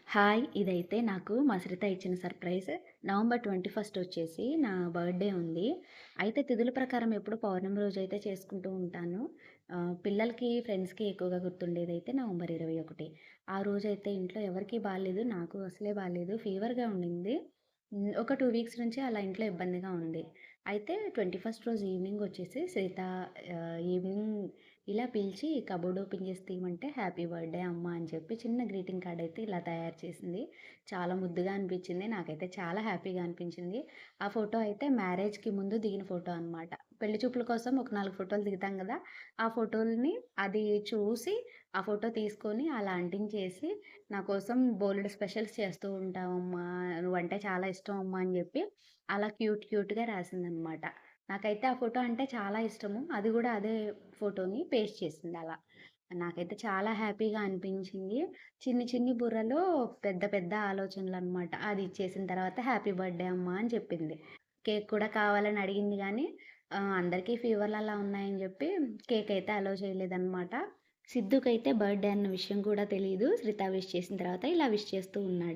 Hi! ఇదైతే నాకు మా శ్రిత ఇచ్చిన సర్ప్రైజ్. నవంబర్ 21 వచ్చేసి నా బర్త్‌డే ఉంది. అయితే తిథుల ప్రకారం ఎప్పుడు పౌర్ణమి రోజైతే చేసుకుంటూ ఉంటాను. పిల్లలకి, ఫ్రెండ్స్‌కి ఎక్కువగా గుర్తుండేదైతే నవంబర్ 21. ఆ రోజైతే ఇంట్లో ఎవరికీ బాలేదు. నాకు అసలే బాలేదు. ఫీవర్‌గా ఉండింది. ఒక 2 వీక్స్ నుంచి అలా ఇంట్లో ఇబ్బందిగా ఉంది. అయితే 21 రోజు ఈవినింగ్ వచ్చేసి శ్రిత ఈవినింగ్ ఇలా పిలిచి కబోర్డ్ ఓపెన్ చేసి తీయమంటే హ్యాపీ బర్త్‌డే అమ్మ అని చెప్పి చిన్న గ్రీటింగ్ కార్డ్ అయితే ఇలా తయారు చేసింది. చాలా ముద్దుగా అనిపించింది. నాకైతే చాలా హ్యాపీగా అనిపించింది. ఆ ఫోటో అయితే మ్యారేజ్‌కి ముందు దిగిన ఫోటో అనమాట. పెళ్లి చూపుల కోసం ఒక 4 ఫోటోలు దిగుతాం గదా! ఆ ఫోటోలని అది చూసి ఆ ఫోటో తీసుకొని అలా అంటించేసి నా కోసం బోలెడు స్పెషల్స్ చేస్తూ ఉంటావమ్మా, నువ్వంటే చాలా ఇష్టం అమ్మా అని జెప్పి అలా క్యూట్‌గా రాసిందనమాట. నాకైతే ఆ ఫోటో అంటే చాలా ఇష్టము. అది గూడా అదే ఫోటోని పేస్ట్ చేసిందలా. నాకైతే చాలా హ్యాపీగా అనిపించింది. చిన్ని బుర్రలో పెద్ద ఆలోచనలనమాట. అది ఇచ్చేసిన తర్వాత హ్యాపీ బర్త్‌డే అమ్మా అని చెప్పింది. కేక్ కూడా కావాలని అడిగింది గానీ, అందరికీ ఫీవర్‌లు అలా ఉన్నాయని జెప్పి కేక్ అయితే అలో చేయలేదనమాట. సిద్ధుకైతే బర్త్‌డే అన్న విషయం కూడా తెలీదు. శ్రిత విష్ చేసిన తర్వాత ఇలా విష్ చేస్తూ ఉన్నాడు.